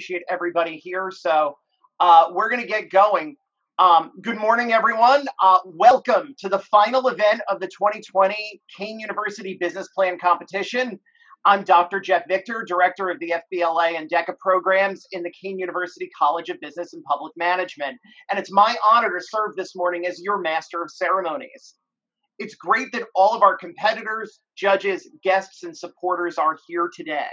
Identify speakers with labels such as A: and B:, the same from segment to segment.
A: appreciate everybody here. So we're going to get going. Good morning, everyone. Welcome to the final event of the 2020 Kean University Business Plan Competition. I'm Dr. Jeff Victor, Director of the FBLA and DECA programs in the Kean University College of Business and Public Management. And it's my honor to serve this morning as your Master of Ceremonies. It's great that all of our competitors, judges, guests, and supporters are here today.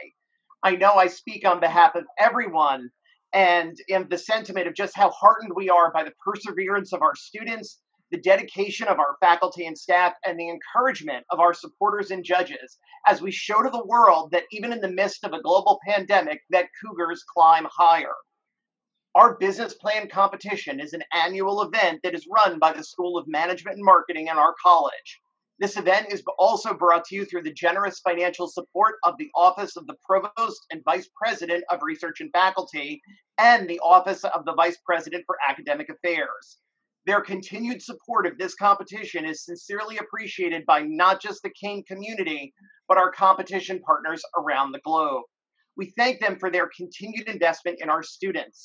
A: I know I speak on behalf of everyone and in the sentiment of just how heartened we are by the perseverance of our students, the dedication of our faculty and staff, and the encouragement of our supporters and judges as we show to the world that even in the midst of a global pandemic, that cougars climb higher. Our business plan competition is an annual event that is run by the School of Management and Marketing in our college. This event is also brought to you through the generous financial support of the Office of the Provost and Vice President of Research and Faculty and the Office of the Vice President for Academic Affairs. Their continued support of this competition is sincerely appreciated by not just the Kean community, but our competition partners around the globe. We thank them for their continued investment in our students.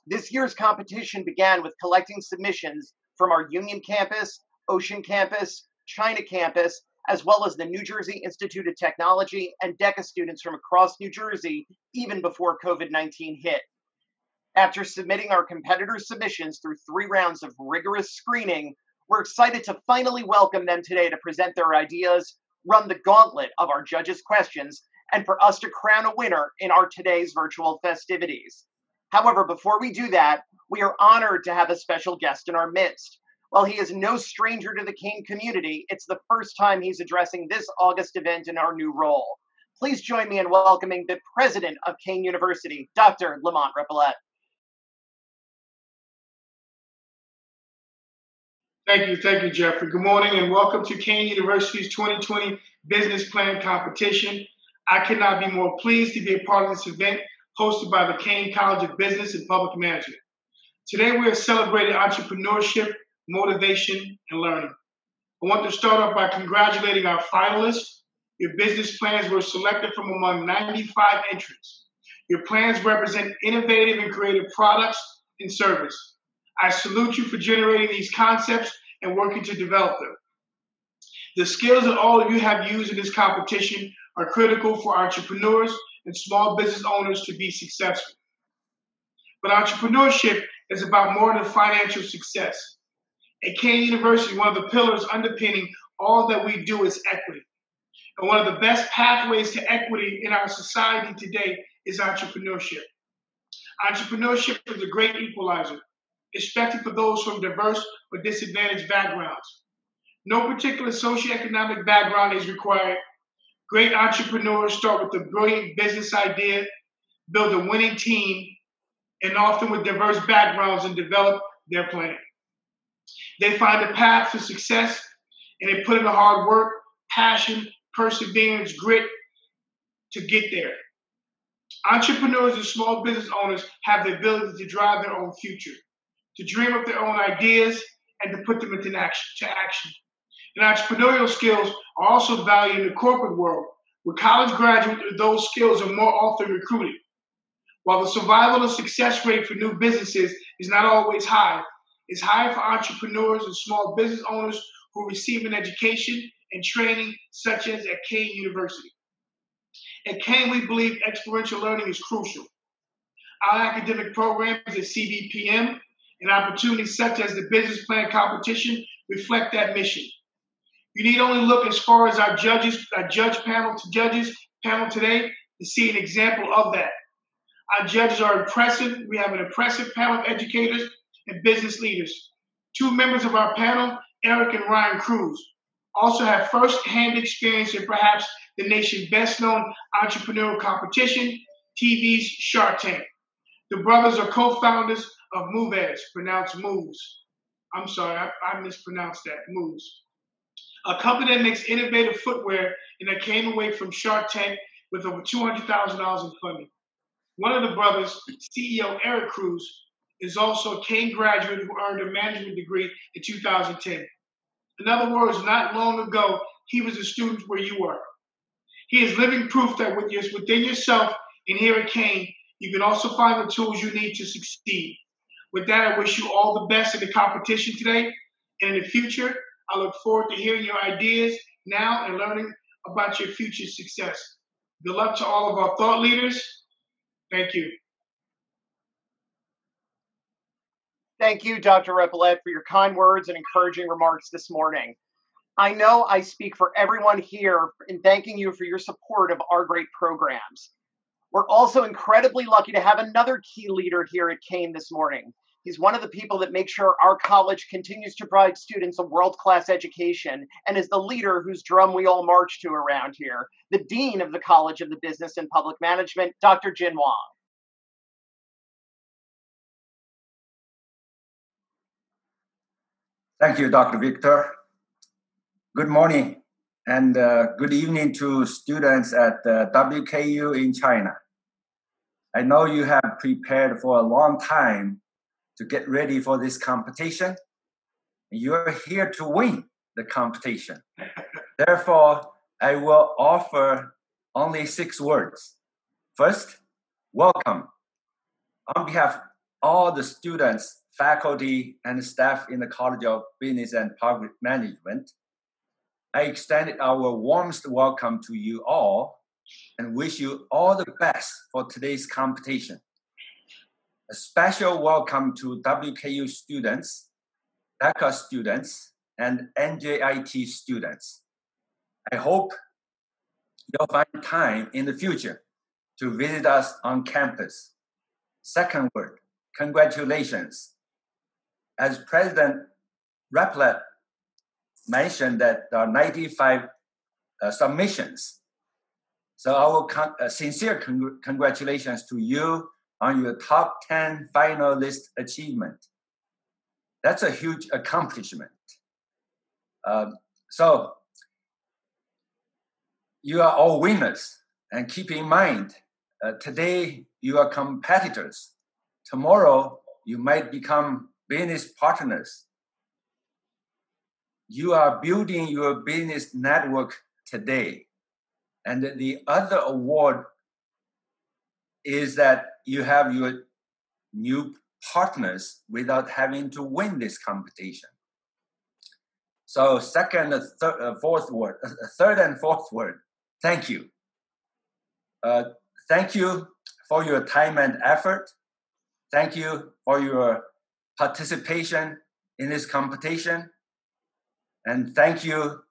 A: This year's competition began with collecting submissions from our Union Campus, Ocean Campus, China Campus, as well as the New Jersey Institute of Technology and DECA students from across New Jersey, even before COVID-19 hit. After submitting our competitors' submissions through 3 rounds of rigorous screening, we're excited to finally welcome them today to present their ideas, run the gauntlet of our judges' questions, and for us to crown a winner in our today's virtual festivities. However, before we do that, we are honored to have a special guest in our midst. While he is no stranger to the Kean community, it's the first time he's addressing this August event in our new role. Please join me in welcoming the president of Kean University, Dr. Lamont Repollett.
B: Thank you, Jeffrey. Good morning and welcome to Kean University's 2020 Business Plan Competition. I could not be more pleased to be a part of this event hosted by the Kean College of Business and Public Management. Today we are celebrating entrepreneurship, motivation, and learning. I want to start off by congratulating our finalists. Your business plans were selected from among 95 entrants. Your plans represent innovative and creative products and service. I salute you for generating these concepts and working to develop them. The skills that all of you have used in this competition are critical for entrepreneurs and small business owners to be successful. But entrepreneurship is about more than financial success. At Kean University, one of the pillars underpinning all that we do is equity. And one of the best pathways to equity in our society today is entrepreneurship. Entrepreneurship is a great equalizer, especially for those from diverse or disadvantaged backgrounds. No particular socioeconomic background is required. Great entrepreneurs start with a brilliant business idea, build a winning team, and often with diverse backgrounds and develop their plan. They find a path to success and they put in the hard work, passion, perseverance, grit to get there. Entrepreneurs and small business owners have the ability to drive their own future, to dream up their own ideas, and to put them into action. And entrepreneurial skills are also valued in the corporate world, where college graduates with those skills are more often recruited. While the survival and success rate for new businesses is not always high, it's high for entrepreneurs and small business owners who receive an education and training such as at Kean University. At Kean, we believe experiential learning is crucial. Our academic programs at CBPM and opportunities such as the business plan competition reflect that mission. You need only look as far as our judge panel today to see an example of that. Our judges are impressive. We have an impressive panel of educators and business leaders. 2 members of our panel, Eric and Ryan Cruz, also have first-hand experience in perhaps the nation's best-known entrepreneurial competition, TV's Shark Tank. The brothers are co-founders of Moves, pronounced Moves. I'm sorry, I mispronounced that, Moves. A company that makes innovative footwear and that came away from Shark Tank with over $200,000 in funding. One of the brothers, CEO Eric Cruz, is also a Kean graduate who earned a management degree in 2010. In other words, not long ago, he was a student where you were. He is living proof that within yourself and here at Kean, You can also find the tools you need to succeed. With that, I wish you all the best in the competition today and in the future. I look forward to hearing your ideas now and learning about your future success. Good luck to all of our thought leaders. Thank you.
A: Thank you, Dr. Repollett, for your kind words and encouraging remarks this morning. I know I speak for everyone here in thanking you for your support of our great programs. We're also incredibly lucky to have another key leader here at Kean this morning. He's one of the people that make sure our college continues to provide students a world-class education and is the leader whose drum we all march to around here, the Dean of the College of the Business and Public Management, Dr. Jin Wang.
C: Thank you, Dr. Victor. Good morning and good evening to students at WKU in China. I know you have prepared for a long time to get ready for this competition. You're here to win the competition. Therefore, I will offer only 6 words. First, welcome. On behalf of all the students, faculty, and staff in the College of Business and Public Management, I extended our warmest welcome to you all and wish you all the best for today's competition. A special welcome to WKU students, DECA students, and NJIT students. I hope you'll find time in the future to visit us on campus. Second word, congratulations. As President Repollett mentioned that there are 95 submissions. So our sincere congratulations to you on your top 10 finalist achievement. That's a huge accomplishment. So you are all winners, and keep in mind, today you are competitors. Tomorrow you might become business partners. You are building your business network today. And the other award is that you have your new partners without having to win this competition. So third and fourth word, thank you. Thank you for your time and effort. Thank you for your participation in this competition. And thank you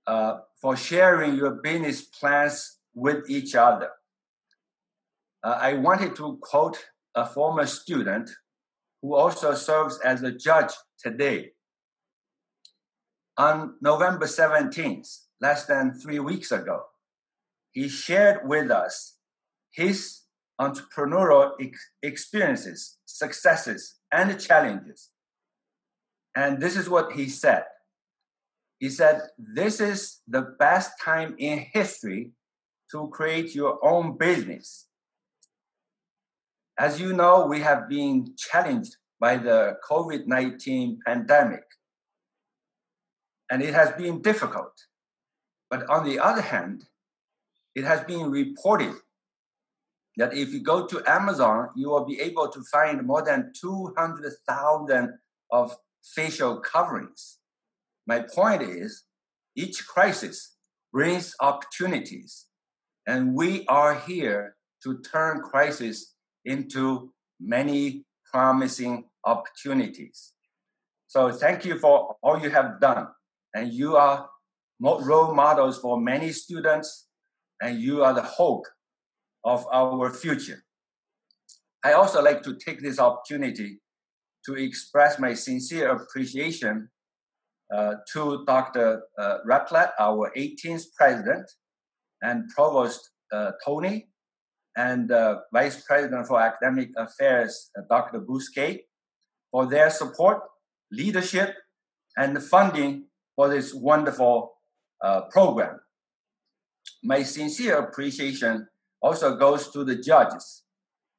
C: for sharing your business plans with each other. I wanted to quote a former student who also serves as a judge today. On November 17th, less than 3 weeks ago, he shared with us his entrepreneurial experiences, successes, and challenges. And this is what he said. He said, "This is the best time in history to create your own business. As you know, we have been challenged by the COVID-19 pandemic, and it has been difficult. But on the other hand, it has been reported that if you go to Amazon, you will be able to find more than 200,000 of facial coverings. My point is, each crisis brings opportunities, and we are here to turn crisis into many promising opportunities. So thank you for all you have done, and you are role models for many students, and you are the hope of our future. I also like to take this opportunity to express my sincere appreciation to Dr. Repollett, our 18th president, and Provost Tony, and Vice President for Academic Affairs, Dr. Bousquet, for their support, leadership, and funding for this wonderful program. My sincere appreciation also goes to the judges.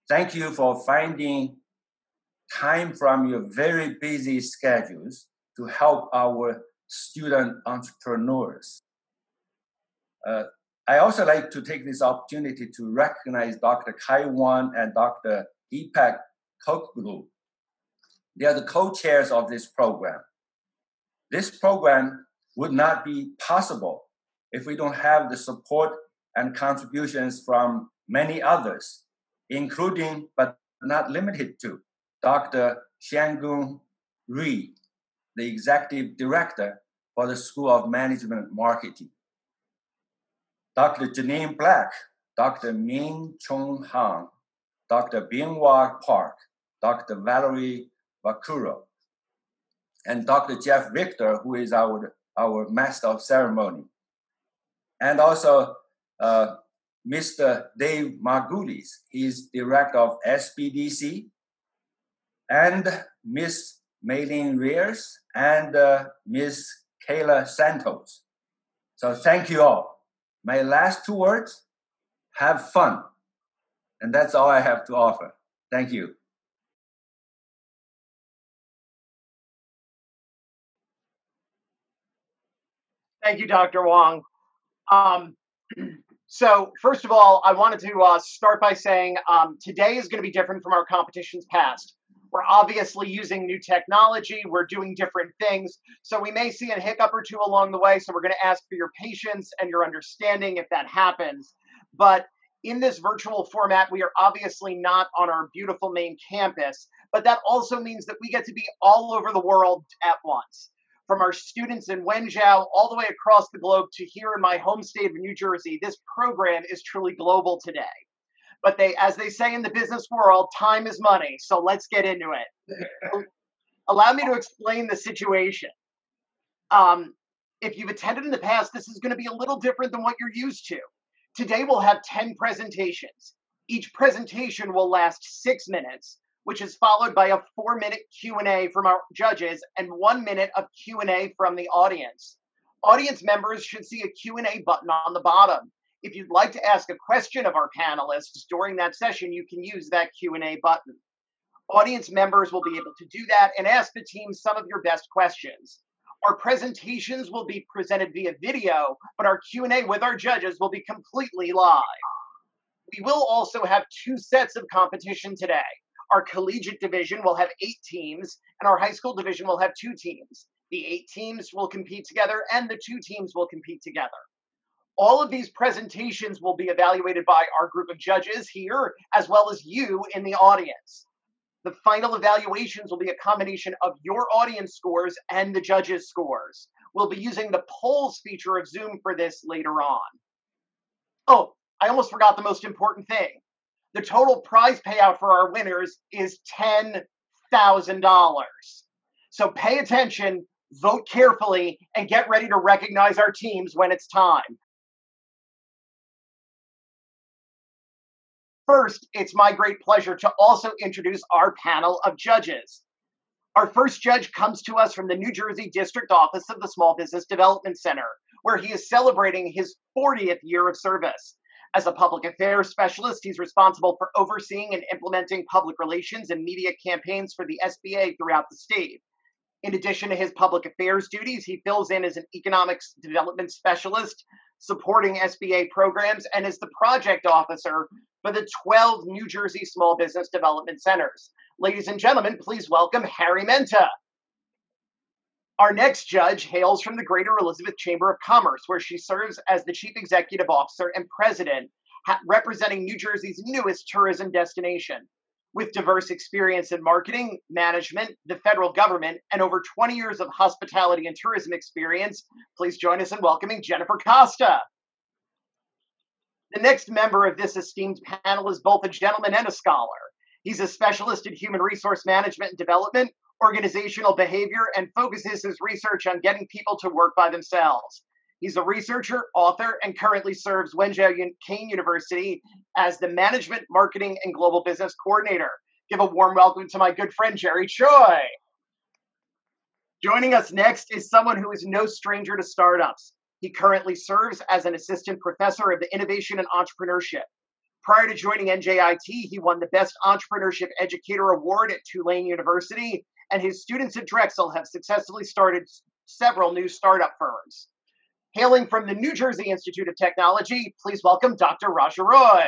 C: Thank you for finding time from your very busy schedules to help our student entrepreneurs. I also like to take this opportunity to recognize Dr. Kai Wan and Dr. Deepak Kokglu. They are the co-chairs of this program. This program would not be possible if we don't have the support and contributions from many others, including but not limited to Dr. Xiangung Ri, the executive director for the School of Management Marketing, Dr. Janine Black, Dr. Min Chung Han, Dr. Binhua Park, Dr. Valerie Vakuro, and Dr. Jeff Victor, who is our master of ceremony, and also Mr. Dave Margulis, he's director of SBDC, and Miss Maylene Rears and Miss Kayla Santos. So thank you all. My last 2 words, have fun. And that's all I have to offer. Thank you.
A: Thank you, Dr. Wong. So first of all, I wanted to start by saying today is going to be different from our competitions past. We're obviously using new technology. We're doing different things. So we may see a hiccup or two along the way. So we're going to ask for your patience and your understanding if that happens. But in this virtual format, we are obviously not on our beautiful main campus, but that also means that we get to be all over the world at once. From our students in Wenzhou all the way across the globe to here in my home state of New Jersey, this program is truly global today. But as they say in the business world, time is money. So let's get into it. Allow me to explain the situation. If you've attended in the past, this is going to be a little different than what you're used to. Today we'll have 10 presentations. Each presentation will last 6 minutes, which is followed by a 4-minute Q&A from our judges and 1 minute of Q&A from the audience. Audience members should see a Q&A button on the bottom. If you'd like to ask a question of our panelists during that session, you can use that Q&A button. Audience members will be able to do that and ask the team some of your best questions. Our presentations will be presented via video, but our Q&A with our judges will be completely live. We will also have 2 sets of competition today. Our collegiate division will have 8 teams, and our high school division will have 2 teams. The 8 teams will compete together, and the 2 teams will compete together. All of these presentations will be evaluated by our group of judges here, as well as you in the audience. The final evaluations will be a combination of your audience scores and the judges' scores. We'll be using the polls feature of Zoom for this later on. Oh, I almost forgot the most important thing. The total prize payout for our winners is $10,000. So pay attention, vote carefully, and get ready to recognize our teams when it's time. First, it's my great pleasure to also introduce our panel of judges. Our first judge comes to us from the New Jersey District Office of the Small Business Development Center, where he is celebrating his 40th year of service. As a public affairs specialist, he's responsible for overseeing and implementing public relations and media campaigns for the SBA throughout the state. In addition to his public affairs duties, he fills in as an economics development specialist, supporting SBA programs, and is the project officer for the 12 New Jersey Small Business Development Centers. Ladies and gentlemen, please welcome Harry Menta. Our next judge hails from the Greater Elizabeth Chamber of Commerce, where she serves as the Chief Executive Officer and President, representing New Jersey's newest tourism destination. With diverse experience in marketing, management, the federal government, and over 20 years of hospitality and tourism experience, please join us in welcoming Jennifer Costa. The next member of this esteemed panel is both a gentleman and a scholar. He's a specialist in human resource management and development, organizational behavior, and focuses his research on getting people to work by themselves. He's a researcher, author, and currently serves Wenzhou Kean University as the Management, Marketing, and Global Business Coordinator. Give a warm welcome to my good friend, Jerry Choi. Joining us next is someone who is no stranger to startups. He currently serves as an assistant professor of Innovation and Entrepreneurship. Prior to joining NJIT, he won the Best Entrepreneurship Educator Award at Tulane University, and his students at Drexel have successfully started several new startup firms. Hailing from the New Jersey Institute of Technology, please welcome Dr. Raja Roy.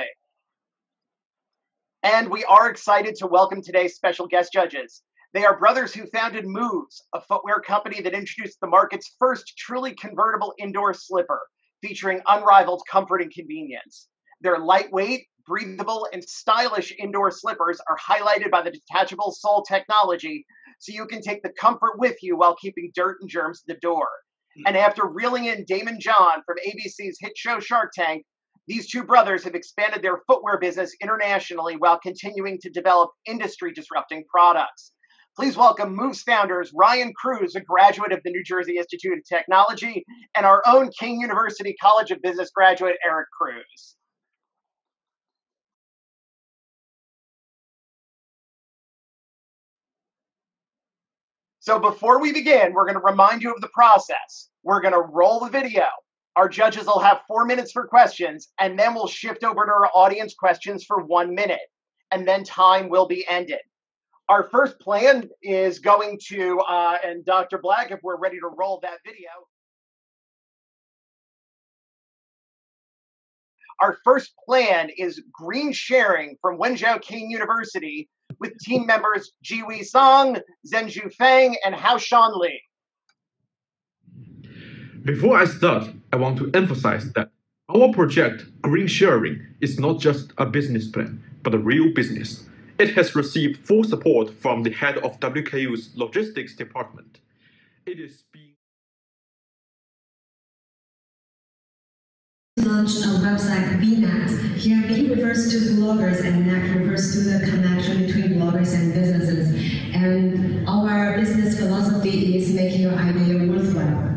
A: And we are excited to welcome today's special guest judges. They are brothers who founded Moves, a footwear company that introduced the market's first truly convertible indoor slipper, featuring unrivaled comfort and convenience. Their lightweight, breathable, and stylish indoor slippers are highlighted by the detachable sole technology, so you can take the comfort with you while keeping dirt and germs at the door. And after reeling in Damon John from ABC's hit show Shark Tank, these two brothers have expanded their footwear business internationally while continuing to develop industry-disrupting products. Please welcome Moves founders Ryan Cruz, a graduate of the New Jersey Institute of Technology, and our own Kean University College of Business graduate, Eric Cruz. So before we begin, we're going to remind you of the process. We're going to roll the video. Our judges will have 4 minutes for questions, and then we'll shift over to our audience questions for 1 minute, and then time will be ended. Our first plan is going to, and Dr. Black, if we're ready to roll that video. Our first plan is green sharing from Wenzhou Kean University with team members Jiwei Song, Zhenju Feng, and Haoshan Li.
D: Before I start, I want to emphasize that our project, Green Sharing, is not just a business plan, but a real business. It has received full support from the head of WKU's logistics department. It is being
E: launched a website VNECT. Here V refers to bloggers and NECT refers to the connection between bloggers and businesses. And our business philosophy is making your idea worthwhile.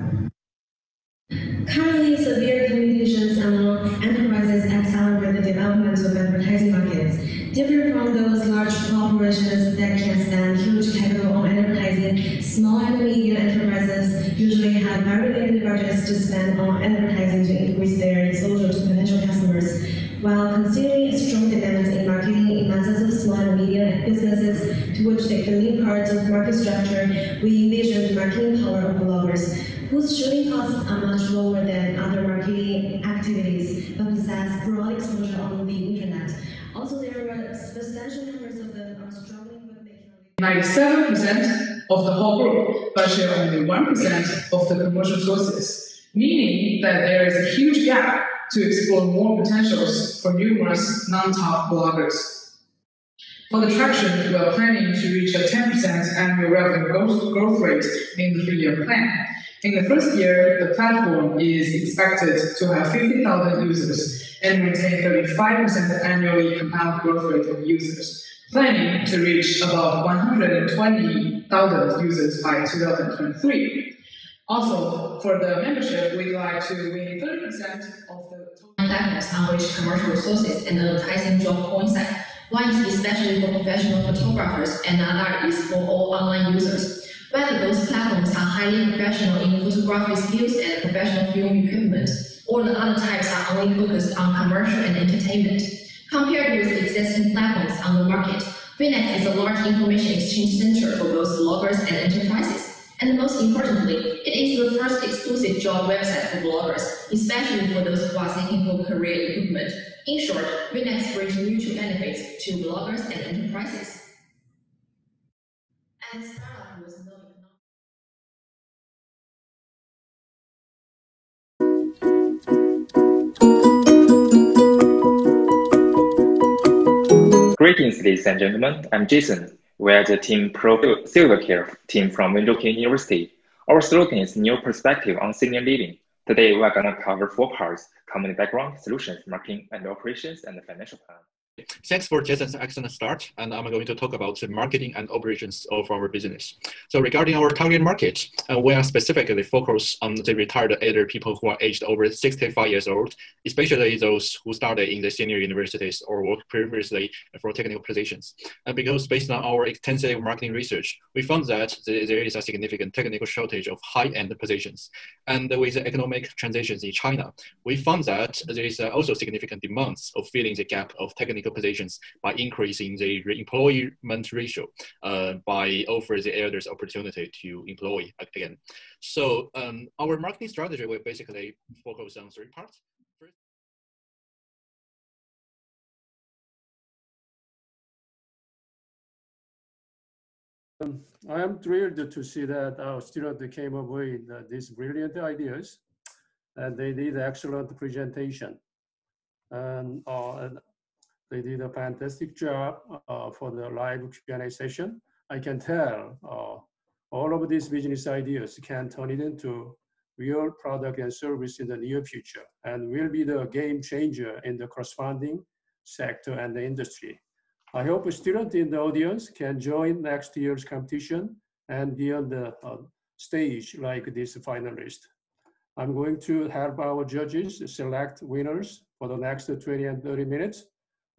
E: Currently, severe competitions among enterprises accelerate the development of advertising markets. Different from those large corporations that can spend huge capital on advertising, small and medium enterprises usually have very limited budgets to spend on advertising to increase their exposure to potential customers. While considering strong demand in marketing in masses of small and medium businesses to which they can lead parts of market structure, we envision the marketing power of bloggers, whose shooting costs are much lower than other marketing activities, but possess broad exposure on the internet. Also, there are substantial numbers of them are struggling with making
F: 97% of the whole group, but share only 1% of the commercial sources, meaning that there is a huge gap to explore more potentials for numerous non-top bloggers. For the traction, we are planning to reach a 10% annual revenue growth rate in the 3-year plan. In the first year, the platform is expected to have 50,000 users and maintain 35% annually compound growth rate of users, planning to reach about 120,000 users by 2023. Also, for the membership, we'd like to win 30% of the total
E: platforms on which commercial resources and advertising job coincide. One is especially for professional photographers, and another is for all online users. Whether those platforms are highly professional in photography skills and professional film equipment, or the other types are only focused on commercial and entertainment. Compared with existing platforms on the market, VNECT is a large information exchange center for both bloggers and enterprises. And most importantly, it is the first exclusive job website for bloggers, especially for those who are seeking for career improvement. In short, VNECT brings mutual benefits to bloggers and enterprises. And startup was no
G: Greetings, ladies and gentlemen. I'm Jason. We are the Team Pro Silver Care team from Wenzhou Kean University. Our slogan is New Perspective on Senior Living. Today, we are going to cover 4 parts: company background, solutions, marketing, and operations, and the financial plan.
H: Thanks for Jason's excellent start, and I'm going to talk about the marketing and operations of our business. So regarding our target market, we are specifically focused on the retired elder people who are aged over 65 years old, especially those who started in the senior universities or worked previously for technical positions. And because based on our extensive marketing research, we found that there is a significant technical shortage of high-end positions. And with the economic transitions in China, we found that there is also significant demands of filling the gap of technical critical positions by increasing the employment ratio by offering the elders opportunity to employ again. So our marketing strategy will basically focus on three parts. First,
I: I am thrilled to see that our students came up with these brilliant ideas, and they did an excellent presentation. And they did a fantastic job for the live Q&A session. I can tell all of these business ideas can turn it into real product and service in the near future, and will be the game changer in the corresponding sector and the industry. I hope a student in the audience can join next year's competition and be on the stage like this finalist. I'm going to help our judges select winners for the next 20 and 30 minutes.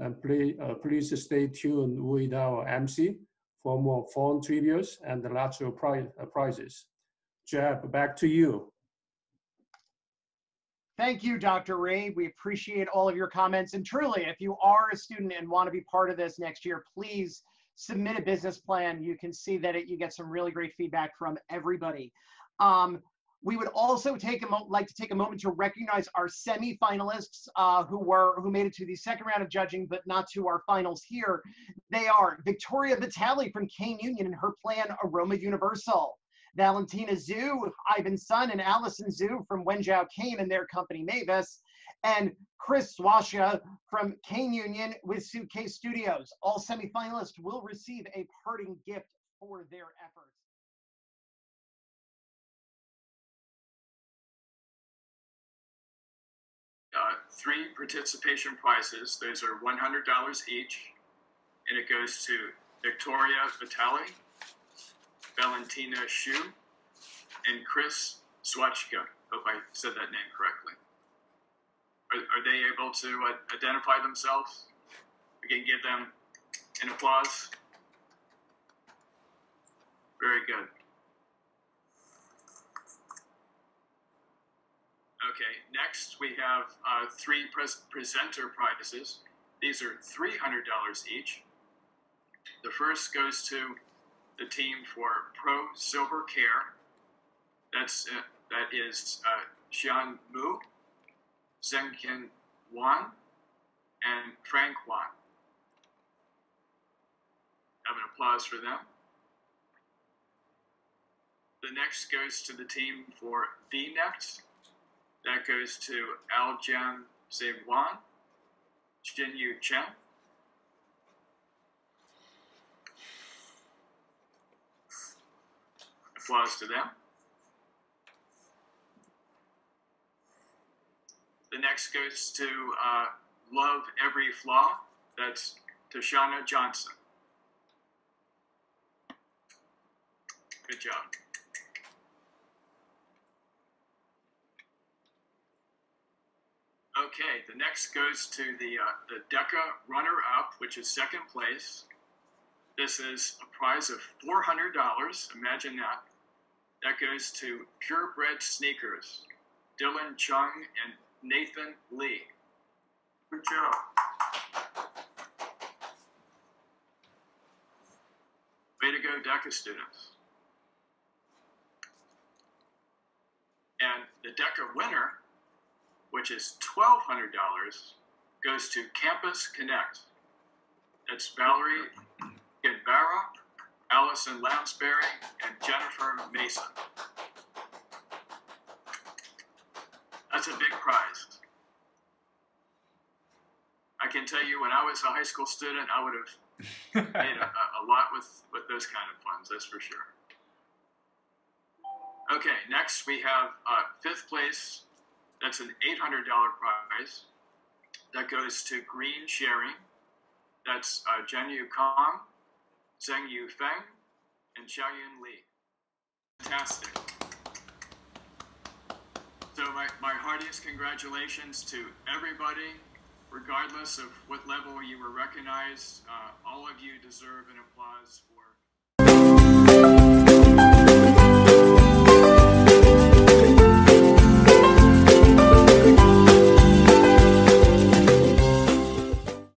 I: And please stay tuned with our MC for more fun trivias and lots of prizes. Jeff, back to you.
A: Thank you, Dr. Ray. We appreciate all of your comments. And truly, if you are a student and want to be part of this next year, please submit a business plan. You can see that you get some really great feedback from everybody. We would also like to take a moment to recognize our semi-finalists who made it to the second round of judging, but not to our finals here. They are Victoria Vitale from Kean Union and her plan Aroma Universal. Valentina Zhu, Ivan Sun, and Allison Zhu from Wenzhou Kean and their company Mavis, and Chris Swasha from Kean Union with Suitcase Studios. All semi-finalists will receive a parting gift for their efforts.
J: Three participation prizes. Those are $100 each, and it goes to Victoria Vitale, Valentina Shu, and Chris Swachka. Hope I said that name correctly. Are they able to identify themselves? We can give them an applause. Very good. Okay, next we have three presenter prizes. These are $300 each. The first goes to the team for Pro Silver Care. That is Xian Mu, Zhengqian Wan, and Frank Wan. Have an applause for them. The next goes to the team for VNECT. That goes to Aljian Zewan, Jinyu Chen. Applause to them. The next goes to Love Every Flaw. That's Tashana Johnson. Good job. Okay, the next goes to the DECA runner-up, which is second place. This is a prize of $400. Imagine that. That goes to Purebred Sneakers, Dylan Chung and Nathan Lee. Good job. Way to go, DECA students. And the DECA winner, which is $1,200, goes to Campus Connect. That's Valerie Gidbara, Allison Lamsbury, and Jennifer Mason. That's a big prize. I can tell you, when I was a high school student, I would have made a lot with those kind of funds, that's for sure. Okay, next we have fifth place. That's an $800 prize. That goes to Green Sharing. That's Zhenyu Kong, Zhengyu Feng, and Xiaoyun Li. Fantastic. So my heartiest congratulations to everybody, regardless of what level you were recognized. All of you deserve an applause for